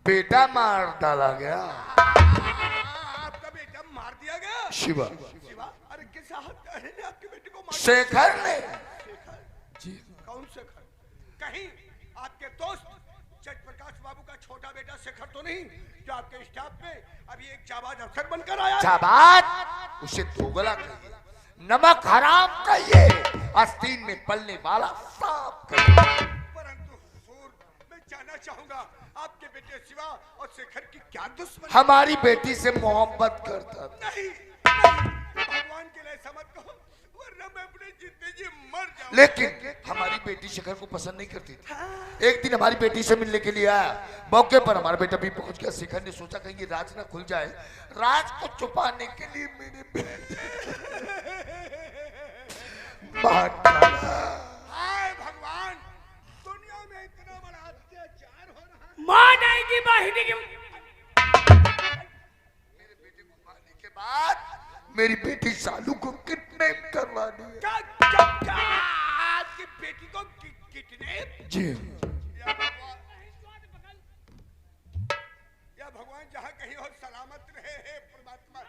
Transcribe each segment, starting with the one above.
बेटा मार डाला गया। आपका बेटा मार दिया गया? शिवा, शिवा? अरे किस हत्यारे ने आपके बेटे को मार? शेखर ने। शेखर? जी। कौन शेखर? कहीं आपके दोस्त जयप्रकाश बाबू का छोटा बेटा शेखर तो नहीं, जो आपके स्टाफ में अभी एक जाबाज अफसर बनकर आया? जाबाज? उसे दोगला कहिए, नमक हराम कहिए, आस्तीन में पलने वाला सांप कहिए। परंतु हुजूर, मैं जानना चाहूंगा आपके बेटे शिवा और शेखर की क्या दुश्मनी? हमारी बेटी से मोहब्बत करता था। नहीं, भगवान के लिए समझ कहो, वरना मैं अपने जिंदगी मर जाऊं। लेकिन हमारी बेटी शेखर को पसंद नहीं करती थी। एक दिन हमारी बेटी से मिलने के लिए आया, मौके पर हमारा बेटा भी पहुंच गया। शेखर ने सोचा कहीं ये राज ना खुल जाए, राज को छुपाने के लिए मेरे बेटे मार डाला। हाय भगवान, दुनिया में इतना बड़ा अत्याचार हो रहा है। मां नहीं की बाहिनी की। मेरे बेटे को मारने के बाद मेरी बेटी सालू को किडनैप करवा दिया। क्या आपकी बेटी को किडनैप? जी। या भगवान जहाँ कहीं और सलामत रहे। हे परमात्मा।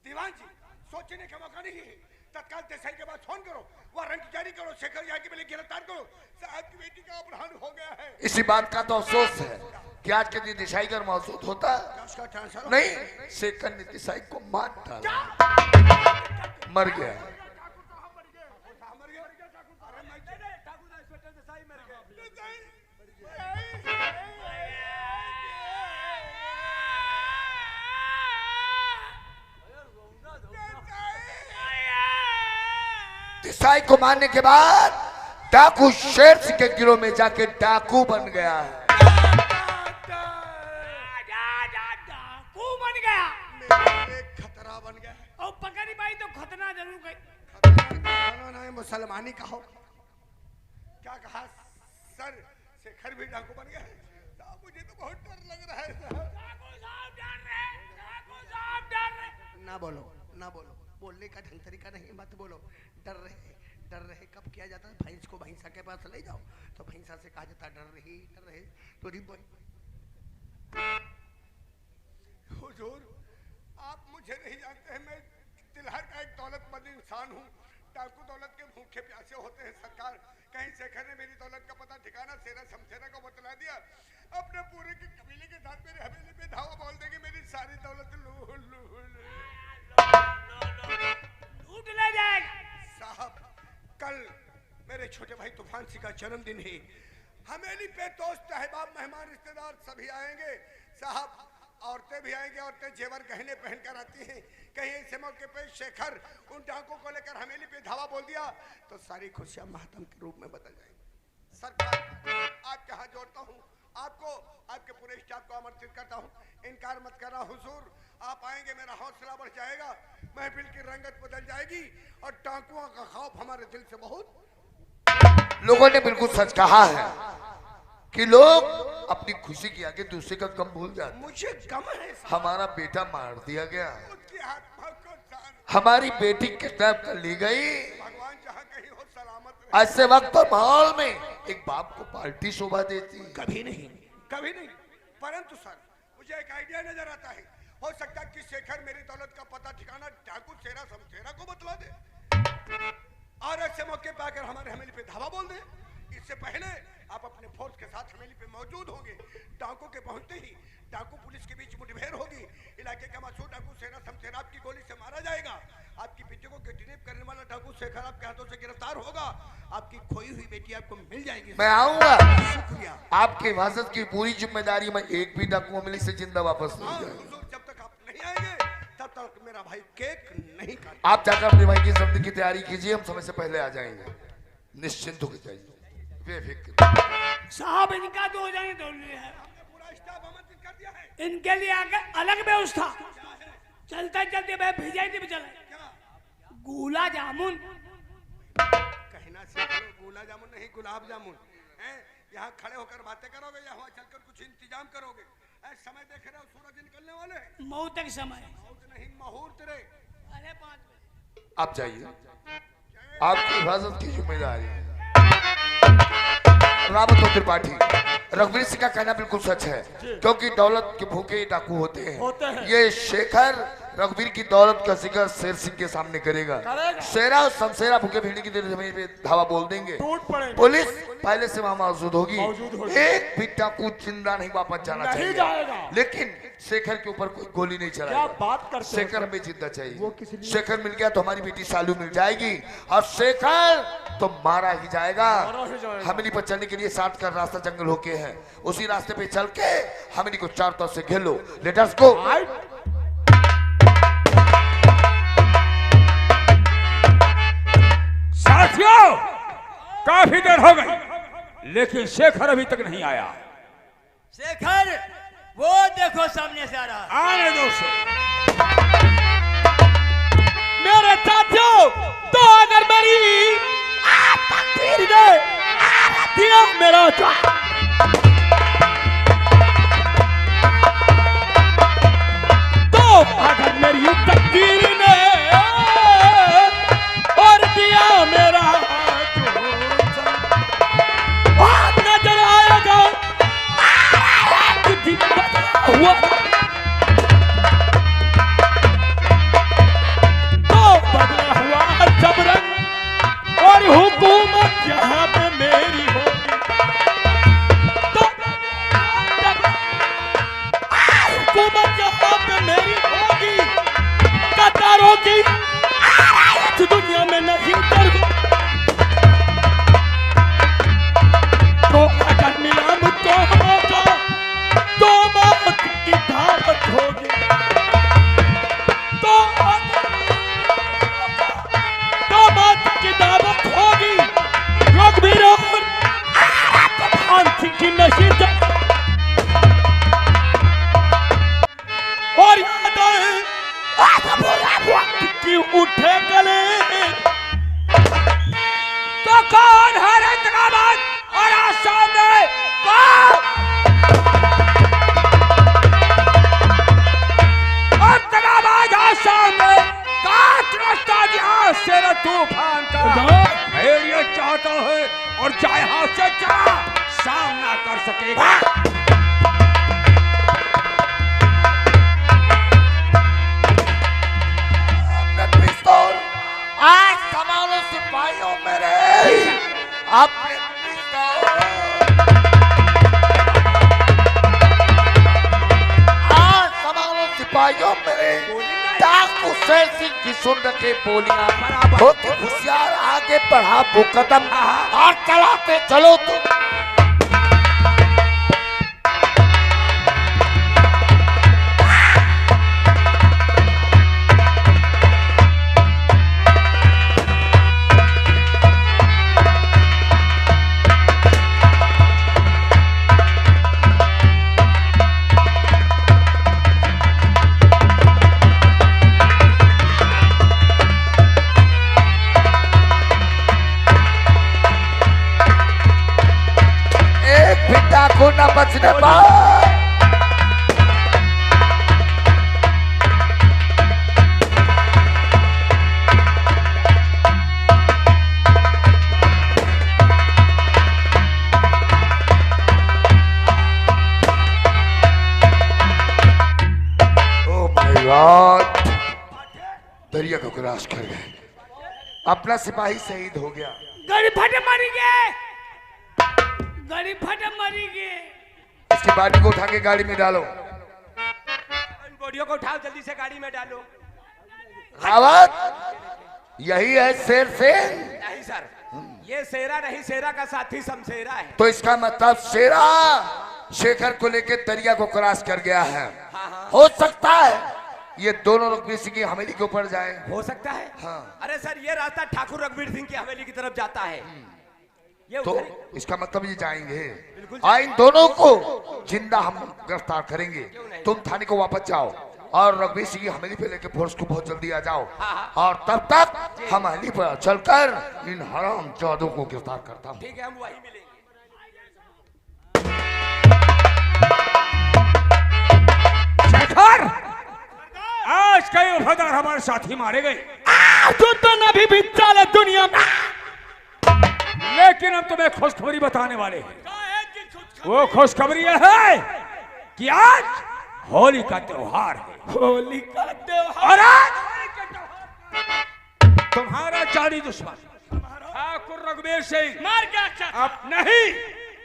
दीवान जी, सोचने का मौका नहीं है, तत्काल देसाई के पास फोन करो, वारंट जारी करो, शेखर यहाँ के पहले गिरफ्तार करो। साहब की बेटी का अपहरण हो गया है। इसी बात का तो अफसोस है कि आज के दिन दिशाई कर मौजूद होता उसका ट्रांसफर नहीं, शेखर ने दिशाई को मार डाला, मर गया। दिशाई को मारने के बाद डाकू शेर सिंह के गिरोह में जाके डाकू बन गया है। डाकू बन गया। मेरे खतरा बन गया है। और पकड़ी भाई तो खतना जरूर गई। खतरा नहीं, मुसलमानी कहो। क्या कहा सर? शेखर भी डाकू बन गया है? साहब मुझे तो बहुत डर लग रहा है। डाकू साहब डर रहे, डाकू साहब डर रहे। ना बोलो, ना बोलो, बोलने का ढंग तरीका नहीं, मत बोलो। डर रहे, डर रहे कब किया जाता है? भैंस को भैंसा के पास ले जाओ तो भैंसा से कहा जाता है डर रहे तो रिबोई। हुजूर, आप मुझे नहीं जानते हैं, मैं तिलहर का एक दौलतमंद इंसान हूँ। डाकू दौलत के भूखे प्यासे होते हैं सरकार। कहीं शेखर ने मेरी दौलत का पता ठिकाना सेरा समझेरा को बतला दिया, अपने पूरे के कबीले के साथ मेरे हवेली पे धावा बोल देंगे, मेरी सारी दौलत लूट ले जाएगा। साहब, कल मेरे छोटे भाई तूफान सिंह का जन्मदिन है। हवेली पे दोस्त अहबाब मेहमान रिश्तेदार सभी आएंगे। साहब, औरतें भी आएंगे, औरतें जेवर गहने पहनकर आती हैं। कहीं ऐसे मौके पे शेखर उन डाकों को लेकर हवेली पे धावा बोल दिया तो सारी खुशियां मातम के रूप में बदल जाएंगी। सरकार, आपके हाथ जोड़ता हूँ, आपको, आपके पूरे स्टाफ को आमंत्रित करता हूँ। इनकार मत करना हुजूर, आप आएंगे मेरा हौसला बढ़ जाएगा, महफिल की रंगत बदल जाएगी और डाकुओं का खौफ हमारे दिल से बहुत। लोगों ने बिल्कुल सच कहा है कि लोग अपनी खुशी के आगे दूसरे का गम भूल जाते हैं। मुझे गम है साहब। हमारा बेटा मार दिया गया, उसकी आत्मा को शांति, हमारी बेटी किडनैप कर ली गई। भगवान जहाँ कहीं हो सलामत रहे। ऐसे वक्त पर माहौल में एक बाप को पार्टी शोभा देती। कभी नहीं, कभी नहीं। परंतु सर, मुझे एक आइडिया नजर आता है। हो सकता है कि शेखर मेरी दौलत का पता ठिकाना डाकू सेरा समझेरा को बतला दे और ऐसे मौके पर आकर हमारे हवेली पे धावा बोल दे। इससे पहले आप अपने फोर्स के साथ हवेली पे मौजूद होंगे। डाकू के पहुंचते ही डाकू पुलिस के बीच मुठभेड़ होगी। इलाके का मशहूर डाकू सेरा समझेरा आपकी गोली से मारा जाएगा। आपकी बेटी को किडनैप करने वाला डाकू शेखर आपके हाथों से गिरफ्तार होगा। आपकी खोई हुई बेटी आपको मिल जाएगी। मैं आऊंगा, शुक्रिया। आपकी हिफाजत की पूरी जिम्मेदारी में एक भी डाकू मिली से जिंदा वापस नहीं जाएगा। हुजूर, जब तक आप नहीं आएंगे तब तक मेरा भाई केक नहीं काटेगा। आप जाकर अपने भाई की जब्ती की तैयारी कीजिए, हम समय से पहले आ जाएंगे। निश्चिंत होकर जाइए, बेफिक्र। साहब, इनका तो हो जाने दो है, पूरा स्टाफ आमंत्रित कर दिया है। इनके लिए आगे अलग व्यवस्था। चलते चलते मैं भिजाई थी चले गुला जामुन। कहना से गुलाब जामुन नहीं, गुलाब जामुन हैं। यहाँ खड़े होकर बातें करोगे या वहाँ चलकर कुछ इंतजाम करोगे? समय देख रहे हो, सूरज निकलने वाले हैं। मौत तक समय। मौत नहीं, मुहूर्त रे। अरे 5 बजे आप जाइए, आपकी हिफाजत की जिम्मेदारी। रावत और त्रिपाठी, रघुवीर सिंह का कहना बिल्कुल सच है, क्योंकि दौलत के भूखे डाकू होते हैं। ये शेखर रघुवीर की दौलत का जिक्र शेर सिंह के सामने करेगा। शेरा और शमशेरा भूखे भीड़ की जमीन पे धावा बोल देंगे। पुलिस पहले से वहां मौजूद होगी। एक भी डाकू जिंदा नहीं वापस जाना चाहिए, लेकिन शेखर के ऊपर कोई गोली नहीं चलाएगा। शेखर हमें जिंदा चाहिए। शेखर मिल गया तो हमारी बेटी सालू मिल जाएगी, और शेखर तो मारा ही जाएगा। हमेली पर चलने के लिए 60 का रास्ता जंगल होके है, उसी रास्ते पे चल के हमेली को चारों तरफ से घेर लो। लेट अस गो। साथियों, काफी देर हो गई, लेकिन शेखर अभी तक नहीं आया। शेखर वो देखो सामने से आ रहा। आने दो उसे। मेरे साथियों, तो अगर मेरी तकदीर ने दिया मेरा तो अगर मेरी तकदीर ने और दिया मेरा नजर आएगा हुआ तो बदला हुआ जबरन, और हुकूमत यहाँ पे मेरी होगी। तो हुकूमत यहाँ पे मेरी होगी, कतारों की दुनिया में नहीं कर। तो अगर मिला मुझको मौका तो मौत की दावत होगी। तो मौत की दावत होगी। रघुवीर और फांसी की नशीद और याद आए कि उठे गले। तो कौन है इंतकाबाज और सामने कौन? इंतकाबाज सामने काट रास्ता जहाँ से तूफान का ये चाहता है, और चाहे हाथ से चला सामना कर सकेगा। आज संभालो सिपाहियों मेरे, अपने आज संभालो सिपाहियों मेरे। डाकू शेर सिंह की सुन रखे बोलियां, होती होशियार आगे बढ़ा वो कदम, और चलाते चलो तुम। को न बचने पाए। ओह माय गॉड, दरिया को क्रॉस कर गए, अपना सिपाही शहीद हो गया। गड़ी फटे मरी गए, गड़ी फटे मरी गए। इसकी बॉडी को उठा के गाड़ी में डालो। बॉडियों को उठाओ, जल्दी से गाड़ी में डालो। रावत, यही है शेर सिंह? नहीं सर, ये शेरा नहीं, शेरा का साथी शमशेरा है। तो इसका मतलब शेरा शेखर को लेके दरिया को क्रॉस कर गया है। हो सकता है ये दोनों रघुवीर सिंह की हवेली के ऊपर जाए। हो सकता है। हाँ। अरे सर, ये रास्ता ठाकुर रघुवीर सिंह की हवेली की तरफ जाता है। ये तो उधर- इसका मतलब ये जाएंगे। बिल्कुल इन दोनों को जिंदा हम गिरफ्तार करेंगे। तुम थाने को वापस जाओ और रघुवीर सिंह की हवेली पे लेके फोर्स को बहुत जल्दी आ जाओ। और तब तक हम हवेली पर चलकर इन हराम जादों को गिरफ्तार करता हूँ। ठीक है, हम वहीं मिलेंगे। शेखर, आज कई वफादार हमारे साथी मारे गए। तो नबी भी चले दुनिया में लेकिन हम तुम्हें खुशखबरी बताने वाले हैं। वो खुशखबरी यह है कि आज होली का त्योहार है। होली का त्योहार। और आज होली के त्योहार तुम्हारा जानी दुश्मन ठाकुर रघुवीर सिंह मार क्या चाहता? अब नहीं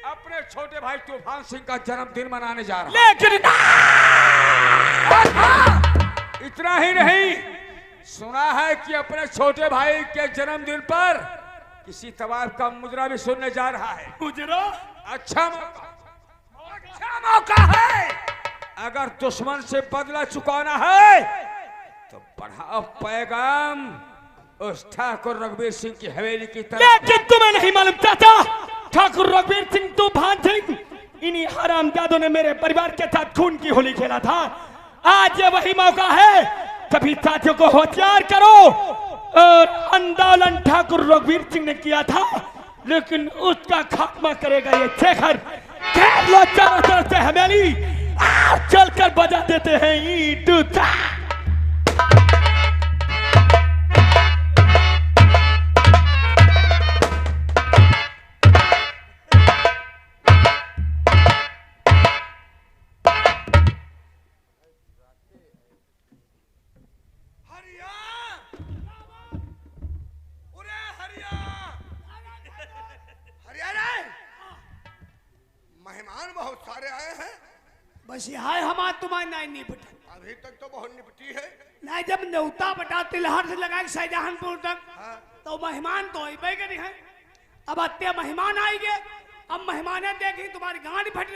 अपने छोटे भाई तूफान सिंह का जन्मदिन मनाने जा रहा है। लेकिन इतना ही नहीं, सुना है कि अपने छोटे भाई के जन्मदिन पर किसी तवाब का मुजरा भी सुनने जा रहा है। गुजरो अच्छा मौका है। अगर दुश्मन से बदला चुकाना है तो बढ़ाओ पैगाम उस ठाकुर रघुवीर सिंह की हवेली की तरफ। लेकिन तुम्हें नहीं मालूम चाचा, ठाकुर रघुवीर सिंह तूफान सिंह इन्हीं हरामजादों ने मेरे परिवार के साथ खून की होली खेला था। आज ये वही मौका है, सभी साथियों को होशियार करो। और आंदोलन ठाकुर रघुवीर सिंह ने किया था, लेकिन उसका खात्मा करेगा ये शेखर। खेल लो चारों तरफ से हवेली, चलकर बजा देते हैं ईंट उठा। मेहमान बहुत सारे आए हैं। बस यहाँ हमारा तुम्हारी नाई नहीं बटा। अभी तक तो बहुत निपटी है। नहीं, जब न्योता बटा तिलहट से लगा शाहजहानपुर तक हाँ। तो मेहमान तो ही पे है। अब अत्य मेहमान आएंगे, अब मेहमाने देखी तुम्हारी गांड फट।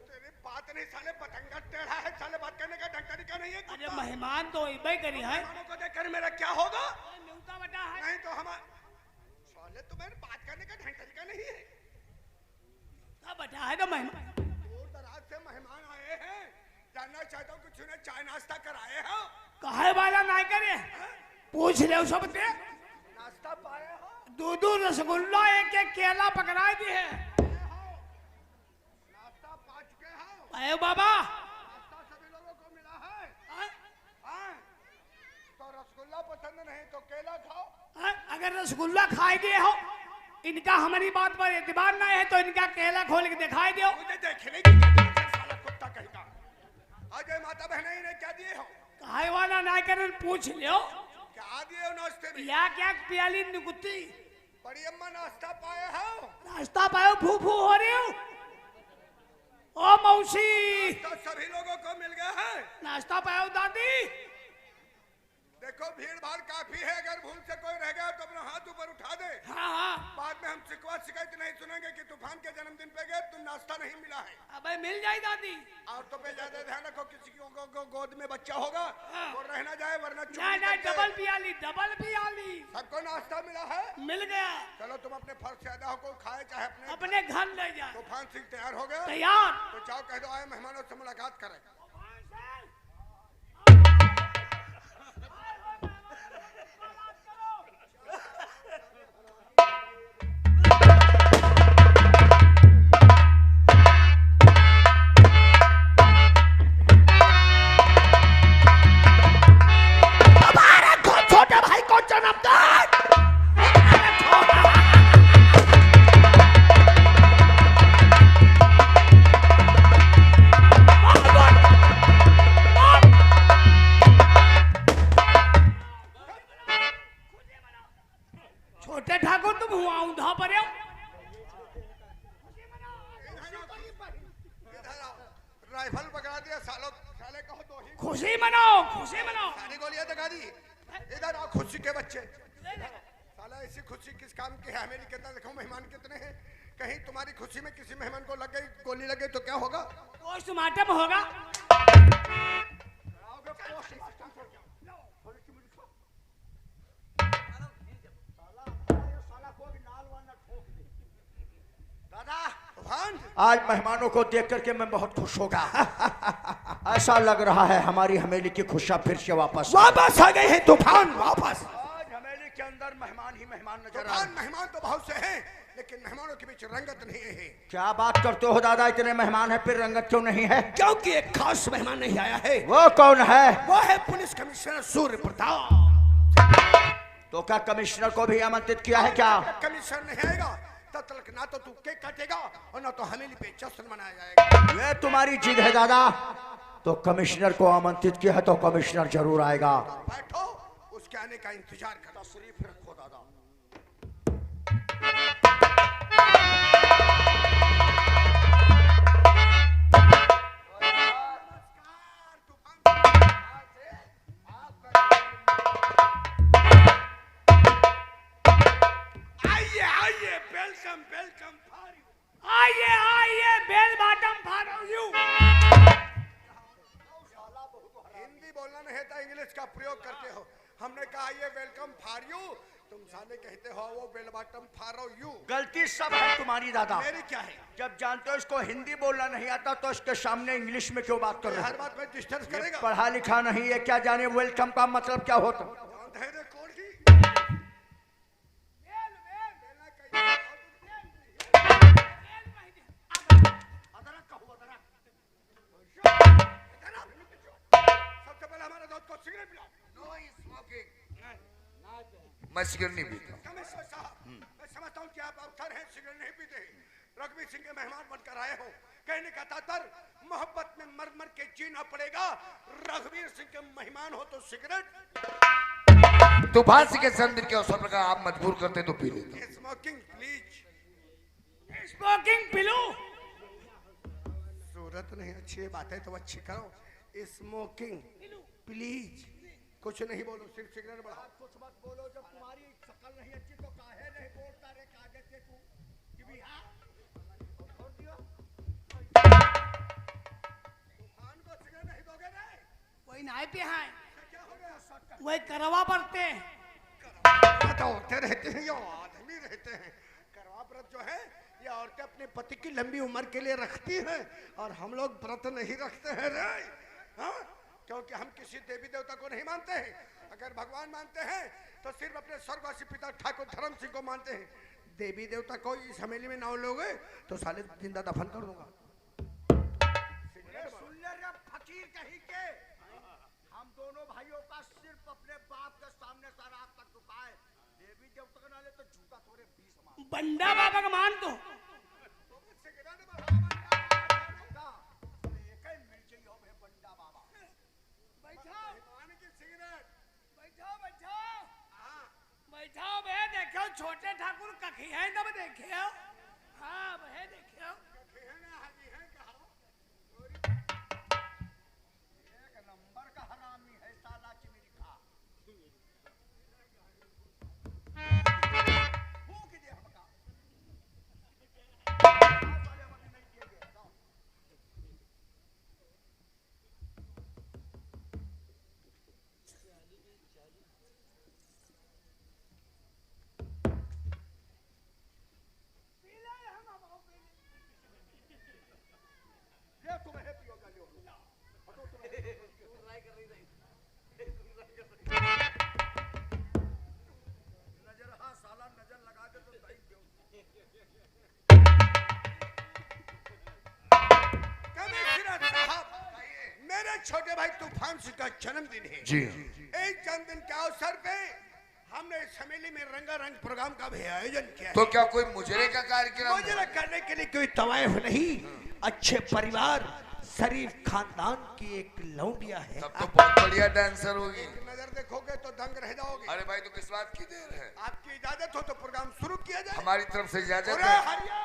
तेरी बात नहीं साले, पतंगा टेढ़ा है साले, बात करने का ढंग तरीका नहीं है। अरे मेहमान तो ही पे करी है। मेहमानों को देखकर मेरा क्या होगा? न्योता बटा है। नहीं तो हमारा साले, तुम्हें बात करने का ढंग तरीका नहीं है। बटा है तो मेहमान दूर दराज से मेहमान आए हैं, जानना चाहता हूँ कुछ उन्हें चाय नाश्ता कराए हो? कहे वाला नहीं करे, पूछ ले सबसे। नाश्ता पाए हो? दूध रसगुल्ला एक एक केला पकड़ा दी है। नाश्ता पा चुके हो? अरे बाबा नाश्ता सभी लोगों को मिला है। हाँ? तो रसगुल्ला पसंद नहीं तो केला खाओ। अगर रसगुल्ला खाए दिए हो, इनका हमारी बात पर एतबार नहीं है तो इनका केला खोल के दिखाई दो। मुझे देखने की साला कुत्ता कहेगा। आज माता बहना ने क्या दिए हो? कहे वाला नहीं करे, पूछ लो क्या दिए हो नाश्ते में? या क्या प्याली नुकुती। बड़ी अम्मा नाश्ता पाए हो? नाश्ता पायो फू फू हो रही हो। ओ मौसी तो सभी लोगों को मिल गया है। नाश्ता पायो दादी। देखो भीड़ भाड़ काफी है, अगर भूल से कोई रह गया तो अपना हाथ ऊपर उठा दे। हाँ हाँ, बाद में हम शिकायत नहीं सुनेंगे कि तूफान के जन्मदिन पे गए तुम नाश्ता नहीं मिला है। अबे मिल जाए दादी। औरतों पे ज्यादा ध्यान रखो, किसी की गोद में बच्चा होगा वो रह ना जाए, वरना नहीं नहीं, डबल पियाली डबल पियाली। सबको नाश्ता मिला है? मिल गया। चलो तुम अपने फर्ज से अदा को खाए चाहे अपने घर ले जाए। तूफान सिंह तैयार हो गया? तैयार। तो जाओ कह दो आए मेहमानों से मुलाकात करें। छोटे ठाकुर तुम हुआ उधा पर हो। राइफल पकड़ा दिया सालों, साले कहो दो ही खुशी मनाओ खुशी मनाओ। सारी गोलियां दगा दी। इधर आओ खुशी के बच्चे। साला ऐसी खुशी किस काम की है? मेरी कितना देखो मेहमान कितने हैं, कहीं तुम्हारी खुशी में किसी मेहमान को लग गई, गोली लग गई तो क्या होगा? पोस्टमार्टम होगा। आज मेहमानों को देख करके मैं बहुत खुश होगा। ऐसा लग रहा है हमारी हवेली की खुशियां फिर से वापस आ गए हैं तूफान वापस। आज हवेली के अंदर मेहमान ही मेहमान नजर आ रहे हैं। मेहमान तो बहुत से हैं, लेकिन मेहमानों के बीच रंगत नहीं है। क्या बात करते हो दादा, इतने मेहमान हैं फिर रंगत क्यों नहीं है? क्योंकि एक खास मेहमान नहीं आया है। वो कौन है? वो है पुलिस कमिश्नर सूर्य प्रताप। तो क्या कमिश्नर को भी आमंत्रित किया है क्या? कमिश्नर नहीं आएगा तब तक ना तो तू केक काटेगा और ना तो हवेली पे जश्न मनाया जाएगा। ये तुम्हारी जिद है दादा, तो कमिश्नर को आमंत्रित किया है तो कमिश्नर जरूर आएगा। बैठो, उसके आने का इंतजार करो। तशरीफ रखो दादा। Welcome welcome for you. आइए आइए, bell bottom for you. Hindi बोलना नहीं था, इंग्लिश का प्रयोग करते हो। हमने कहा ये वेलकम फॉर यू, तुम साले कहते हो वो बेल बॉटम फॉर यू। गलती सब है तुम्हारी दादा। मेरी क्या है? जब जानते हो इसको हिंदी बोलना नहीं आता तो इसके सामने इंग्लिश में क्यों बात कर रहे हो? हर बात में डिस्टर्ब करेगा। पढ़ा लिखा नहीं है, क्या जाने वेलकम का मतलब क्या होता? धैर्य कौन ही? सबसे पहले हमारे दोस्त को सिगरेट पिलाओ। No smoking. मैं सिगरेट नहीं पीता। कमिश्नर साहब, मैं समझता हूँ कि आप अवसर हैं, सिगरेट नहीं पीते। रघुवीर सिंह के मेहमान बनकर आए हो, कहने का तात्पर्य मोहब्बत में मर मर के जीना पड़ेगा। रघुवीर सिंह के मेहमान हो तो सिगरेट। तूफान सिंह के जन्मदिन के अवसर पर आप मजबूर करते तो पी लेता। Smoking please. स्मोकिंग पिलो। सूरत नहीं अच्छी है, बातें तो अच्छी करो। Smoking please. कुछ नहीं बोलो, सिर्फ सिगरेट बढ़ाओ। कुछ मत बोलो, जब तुम्हारी शक्ल नहीं अच्छी तो काहे नहीं बोलता रे कागज से तू कि भी हां छोड़ दियो। तूफान को सिगरेट नहीं दोगे रे? कोई नहीं पे है, क्या हो गया? वही करवा पड़ते हैं। तो औरतें रहते हैं या आदमी रहते हैं? करवा व्रत जो है ये औरतें अपने पति की लंबी उम्र के लिए रखती हैं और हम लोग व्रत नहीं रखते हैं रे। हाँ? क्योंकि हम किसी देवी देवता को नहीं मानते हैं। अगर भगवान मानते हैं तो सिर्फ अपने स्वर्गवासी पिता ठाकुर धर्म सिंह को मानते हैं। देवी देवता को इस हवेली में ना लोगे तो साले जिंदा दफन कर दूंगा। सुन ले रे फकीर कहीं के, हम दोनों भाइयों का सिर्फ अपने बाप के सामने सर आज तक झुकाए। देवी देवता का नाले तो झूठा थोड़े 20 मान। बंडा बाबा का मान दो। बैठाओ बे, देखो छोटे ठाकुर कखी है तब देखियो। हाँ बे देखियो। एक नंबर का हरामी है साला चिमिरी खा। फूंक दे हमका। साले हम अभी नहीं किए जाओ। ये तुम्हें पियोगा लो। नजर हाँ साला नजर लगा दे तो सही क्यों? कमिश्नर साहब, मेरे छोटे भाई तूफान सिंह का जन्मदिन है। जी। एक जन्मदिन के अवसर पे हमने इस हवेली में रंगारंग प्रोग्राम का भी आयोजन किया है। तो क्या कोई मुजरे का कार्यक्रम है? मुजरा करने के लिए कोई तवायफ नहीं, अच्छे परिवार शरीफ खानदान की एक लौंडिया है। तब तो बहुत बढ़िया डांसर होगी। नजर देखोगे तो दंग रह जाओगे। अरे भाई तो किस बात की देर है? आपकी इजाजत हो तो प्रोग्राम शुरू किया जाए। हमारी तरफ से इजाजत अरे है। हरिया